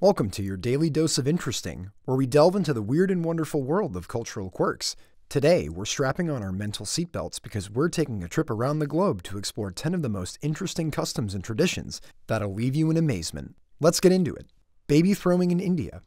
Welcome to your daily dose of interesting, where we delve into the weird and wonderful world of cultural quirks. Today, we're strapping on our mental seatbelts because we're taking a trip around the globe to explore 10 of the most interesting customs and traditions that'll leave you in amazement. Let's get into it. Baby throwing in India.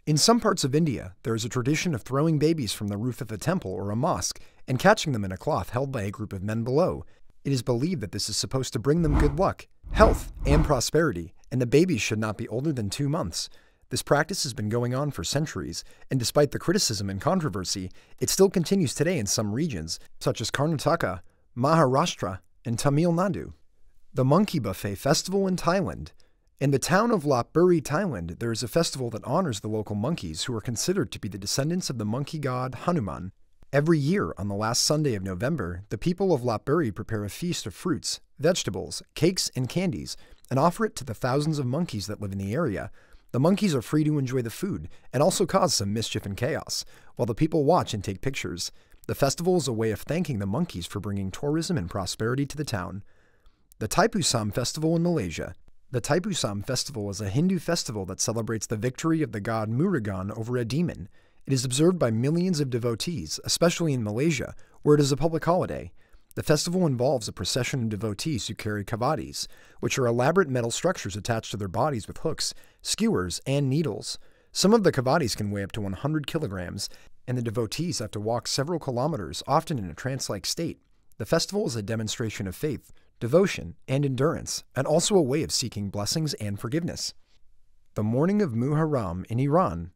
In some parts of India, there is a tradition of throwing babies from the roof of a temple or a mosque and catching them in a cloth held by a group of men below. It is believed that this is supposed to bring them good luck, health, and prosperity, and the babies should not be older than 2 months. This practice has been going on for centuries, and despite the criticism and controversy, it still continues today in some regions, such as Karnataka, Maharashtra, and Tamil Nadu. The Monkey Buffet Festival in Thailand. In the town of Lopburi, Thailand, there is a festival that honors the local monkeys who are considered to be the descendants of the monkey god Hanuman. Every year, on the last Sunday of November, the people of Lopburi prepare a feast of fruits, vegetables, cakes, and candies, and offer it to the thousands of monkeys that live in the area. The monkeys are free to enjoy the food, and also cause some mischief and chaos, while the people watch and take pictures. The festival is a way of thanking the monkeys for bringing tourism and prosperity to the town. The Thaipusam Festival in Malaysia. The Thaipusam Festival is a Hindu festival that celebrates the victory of the god Murugan over a demon. It is observed by millions of devotees, especially in Malaysia, where it is a public holiday. The festival involves a procession of devotees who carry kavadis, which are elaborate metal structures attached to their bodies with hooks, skewers, and needles. Some of the kavadis can weigh up to 100 kilograms, and the devotees have to walk several kilometers, often in a trance-like state. The festival is a demonstration of faith, devotion, and endurance, and also a way of seeking blessings and forgiveness. The Morning of Muharram in Iran.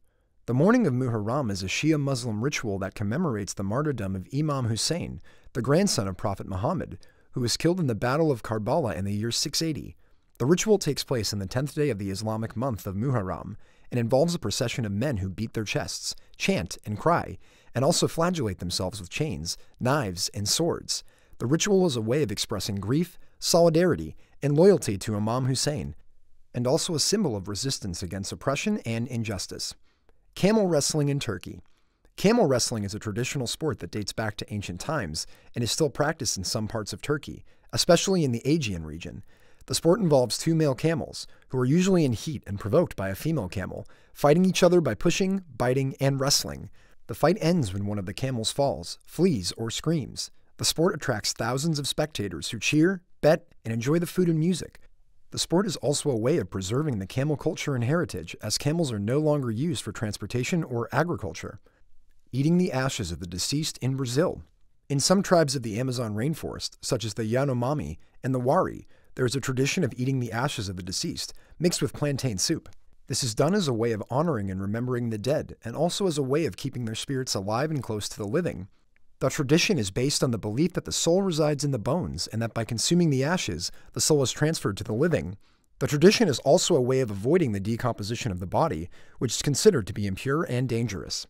The Morning of Muharram is a Shia Muslim ritual that commemorates the martyrdom of Imam Hussein, the grandson of Prophet Muhammad, who was killed in the Battle of Karbala in the year 680. The ritual takes place on the 10th day of the Islamic month of Muharram and involves a procession of men who beat their chests, chant, and cry, and also flagellate themselves with chains, knives, and swords. The ritual is a way of expressing grief, solidarity, and loyalty to Imam Hussein, and also a symbol of resistance against oppression and injustice. Camel wrestling in Turkey. Camel wrestling is a traditional sport that dates back to ancient times and is still practiced in some parts of Turkey, especially in the Aegean region. The sport involves 2 male camels, who are usually in heat and provoked by a female camel, fighting each other by pushing, biting, and wrestling. The fight ends when one of the camels falls, flees, or screams. The sport attracts thousands of spectators who cheer, bet, and enjoy the food and music. The sport is also a way of preserving the camel culture and heritage, as camels are no longer used for transportation or agriculture. Eating the ashes of the deceased in Brazil. In some tribes of the Amazon rainforest, such as the Yanomami and the Wari, there is a tradition of eating the ashes of the deceased, mixed with plantain soup. This is done as a way of honoring and remembering the dead, and also as a way of keeping their spirits alive and close to the living. The tradition is based on the belief that the soul resides in the bones and that by consuming the ashes, the soul is transferred to the living. The tradition is also a way of avoiding the decomposition of the body, which is considered to be impure and dangerous.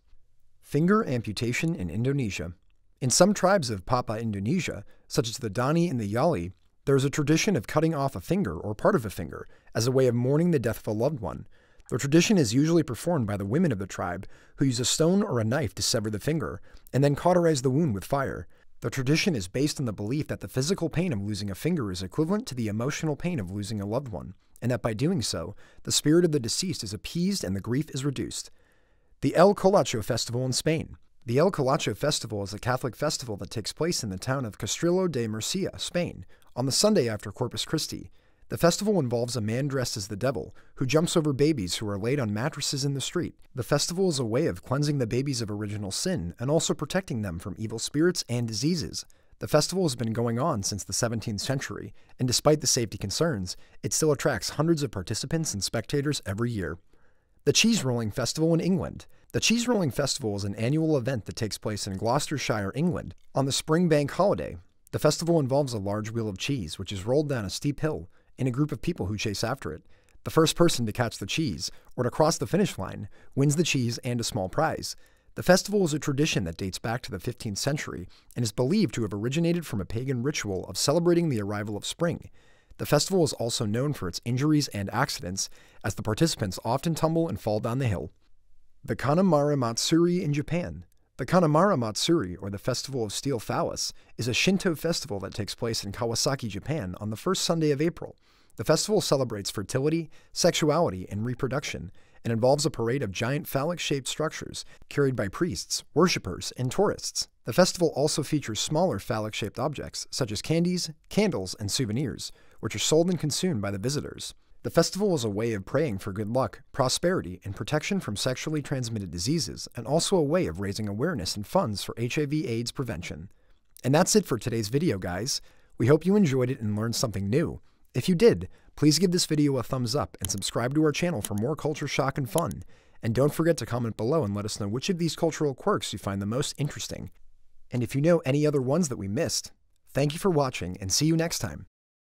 Finger amputation in Indonesia. In some tribes of Papua Indonesia, such as the Dani and the Yali, there is a tradition of cutting off a finger or part of a finger as a way of mourning the death of a loved one. The tradition is usually performed by the women of the tribe, who use a stone or a knife to sever the finger, and then cauterize the wound with fire. The tradition is based on the belief that the physical pain of losing a finger is equivalent to the emotional pain of losing a loved one, and that by doing so, the spirit of the deceased is appeased and the grief is reduced. The El Colacho Festival in Spain. The El Colacho Festival is a Catholic festival that takes place in the town of Castrillo de Murcia, Spain, on the Sunday after Corpus Christi. The festival involves a man dressed as the devil, who jumps over babies who are laid on mattresses in the street. The festival is a way of cleansing the babies of original sin and also protecting them from evil spirits and diseases. The festival has been going on since the 17th century, and despite the safety concerns, it still attracts hundreds of participants and spectators every year. The Cheese Rolling Festival in England. The Cheese Rolling Festival is an annual event that takes place in Gloucestershire, England, on the spring bank holiday. The festival involves a large wheel of cheese, which is rolled down a steep hill, in a group of people who chase after it. The first person to catch the cheese, or to cross the finish line, wins the cheese and a small prize. The festival is a tradition that dates back to the 15th century and is believed to have originated from a pagan ritual of celebrating the arrival of spring. The festival is also known for its injuries and accidents, as the participants often tumble and fall down the hill. The Kanamara Matsuri in Japan. The Kanamara Matsuri, or the Festival of Steel Phallus, is a Shinto festival that takes place in Kawasaki, Japan on the first Sunday of April. The festival celebrates fertility, sexuality, and reproduction, and involves a parade of giant phallic-shaped structures carried by priests, worshippers, and tourists. The festival also features smaller phallic-shaped objects, such as candies, candles, and souvenirs, which are sold and consumed by the visitors. The festival is a way of praying for good luck, prosperity, and protection from sexually transmitted diseases, and also a way of raising awareness and funds for HIV/AIDS prevention. And that's it for today's video, guys. We hope you enjoyed it and learned something new. If you did, please give this video a thumbs up and subscribe to our channel for more culture shock and fun. And don't forget to comment below and let us know which of these cultural quirks you find the most interesting. And if you know any other ones that we missed, thank you for watching and see you next time.